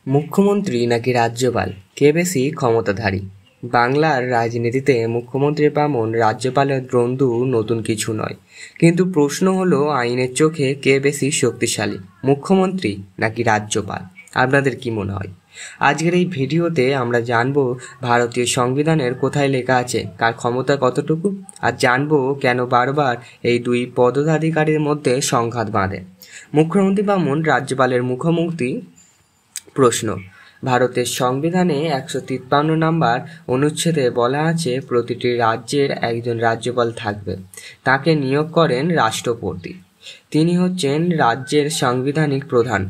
মুখ্যমন্ত্রী নাকি রাজ্যপাল, কে বেশি ক্ষমতাধারী? বাংলার রাজনীতিতে মুখ্যমন্ত্রী বামন রাজ্যপালের দ্বন্দ্ব নতুন কিছু নয়, কিন্তু প্রশ্ন হলো আইনের চোখে কে বেশি শক্তিশালী, মুখ্যমন্ত্রী নাকি রাজ্যপাল? আপনাদের কি মনে হয়? আজকের এই ভিডিওতে আমরা জানব ভারতীয় সংবিধানের কোথায় লেখা আছে কার ক্ষমতা কতটুকু, আর জানব কেন বারবার এই দুই পদাধিকারীর মধ্যে সংঘাত বাঁধে। মুখ্যমন্ত্রী বামন রাজ্যপালের মুখোমুখি প্রশ্ন। ভারতের সংবিধানে 153 নম্বর অনুচ্ছেদে বলা আছে প্রতিটি রাজ্যের একজন রাজ্যপাল থাকবে, তাকে নিয়োগ করেন রাষ্ট্রপতি। তিনি হচ্ছেন রাজ্যের সাংবিধানিক প্রধান,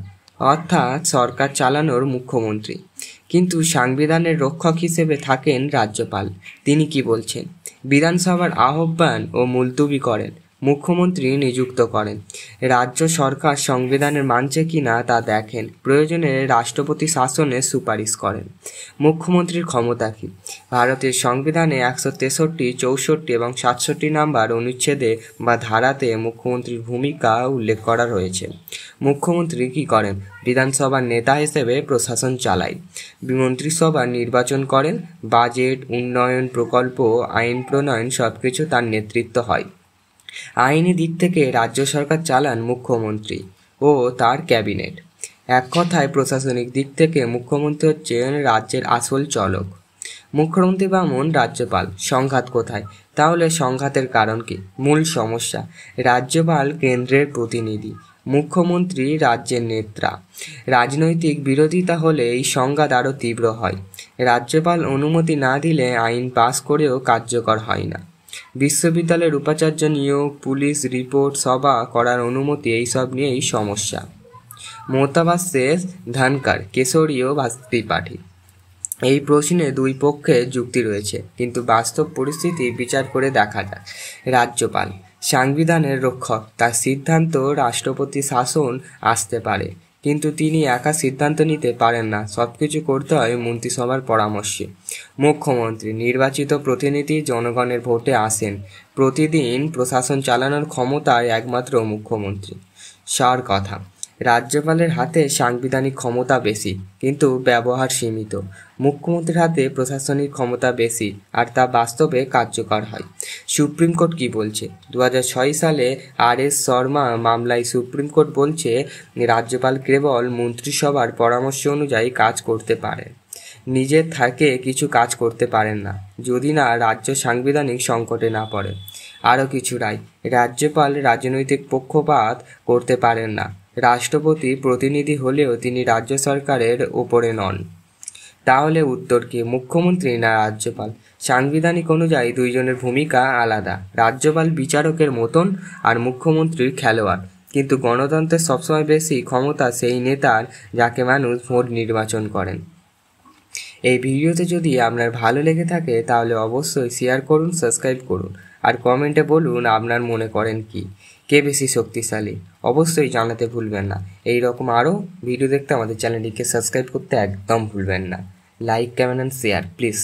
অর্থাৎ সরকার চালানোর মুখ্যমন্ত্রী। কিন্তু সংবিধানের রক্ষক হিসেবে থাকেন রাজ্যপাল। তিনি কি বলছেন? বিধানসভার আহ্বান ও মুলতবি করেন, মুখ্যমন্ত্রী নিযুক্ত করেন। রাজ্য সরকার সংবিধানের মানছে কিনা তা দেখেন, প্রয়োজনে রাষ্ট্রপতি শাসনের সুপারিশ করেন। মুখ্যমন্ত্রীর ক্ষমতা কী? ভারতের সংবিধানে 163, 64 এবং 67 নম্বর অনুচ্ছেদে বা ধারাতে মুখ্যমন্ত্রীর ভূমিকা উল্লেখ করা রয়েছে। মুখ্যমন্ত্রী কী করেন? বিধানসভার নেতা হিসেবে প্রশাসন চালায়, মন্ত্রিসভা নির্বাচন করেন, বাজেট, উন্নয়ন প্রকল্প, আইন প্রণয়ন সবকিছু তার নেতৃত্ব হয়। আইনি দিক থেকে রাজ্য সরকার চালান মুখ্যমন্ত্রী ও তার ক্যাবিনেট। এক কথায় প্রশাসনিক দিক থেকে মুখ্যমন্ত্রী হচ্ছেন রাজ্যের আসল চালক। মুখ্যমন্ত্রী বামন রাজ্যপাল, সংঘাত কোথায়? তাহলে সংঘাতের কারণ কি? মূল সমস্যা, রাজ্যপাল কেন্দ্রের প্রতিনিধি, মুখ্যমন্ত্রী রাজ্যের নেতা। রাজনৈতিক বিরোধিতা হলে এই সংঘাত আরও তীব্র হয়। রাজ্যপাল অনুমতি না দিলে আইন পাস করেও কার্যকর হয় না। বিশ্ববিদ্যালয়ের উপাচার্য নিয়োগ, পুলিশ রিপোর্ট সভা করার অনুমতি, এইসব নিয়েই সমস্যা। মমতা ভার্সেস ধনকর, কেশরীয় ত্রিপাঠী। এই প্রশ্নে দুই পক্ষে যুক্তি রয়েছে, কিন্তু বাস্তব পরিস্থিতি বিচার করে দেখা যায়। রাজ্যপাল সংবিধানের রক্ষক, তার সিদ্ধান্ত রাষ্ট্রপতি শাসন আসতে পারে, কিন্তু তিনি একা সিদ্ধান্ত নিতে পারেন না, সব কিছু করতে হয় মন্ত্রিসভার পরামর্শে। মুখ্যমন্ত্রী নির্বাচিত প্রতিনিধি, জনগণের ভোটে আসেন, প্রতিদিন প্রশাসন চালানোর ক্ষমতা একমাত্র মুখ্যমন্ত্রী। সার কথা, রাজ্যপালের হাতে সাংবিধানিক ক্ষমতা বেশি, কিন্তু ব্যবহার সীমিত। মুখ্যমন্ত্রীর হাতে প্রশাসনিক ক্ষমতা বেশি, আর তা বাস্তবে কার্যকর হয়। সুপ্রিম কোর্ট কি বলছে? 2006 সালে RS শর্মা মামলায় সুপ্রিম কোর্ট বলছে রাজ্যপাল কেবল মন্ত্রিসভার পরামর্শ অনুযায়ী কাজ করতে পারেন, নিজের থেকে কিছু কাজ করতে পারেন না, যদি না রাজ্য সাংবিধানিক সংকটে না পড়ে। আরও কিছু রায়, রাজ্যপাল রাজনৈতিক পক্ষপাত করতে পারেন না, রাষ্ট্রপতি প্রতিনিধি হলেও তিনি রাজ্য সরকারের ওপরে নন। তাহলে উত্তর কি, মুখ্যমন্ত্রী না রাজ্যপাল? সাংবিধানিক অনুযায়ী দুইজনের ভূমিকা আলাদা। রাজ্যপাল বিচারকের মতন আর মুখ্যমন্ত্রী খেলোয়াড়, কিন্তু গণতন্ত্রের সবসময় বেশি ক্ষমতা সেই নেতার যাকে মানুষ ভোট নির্বাচন করেন। এই ভিডিওতে যদি আপনার ভালো লেগে থাকে তাহলে অবশ্যই শেয়ার করুন, সাবস্ক্রাইব করুন, আর কমেন্টে বলুন আপনার মনে করেন কি, কে বেশি শক্তিশালী। অবশ্যই জানাতে ভুলবেন না। এই রকম আরও ভিডিও দেখতে আমাদের চ্যানেলটিকে সাবস্ক্রাইব করতে একদম ভুলবেন না। Like, comment and share please.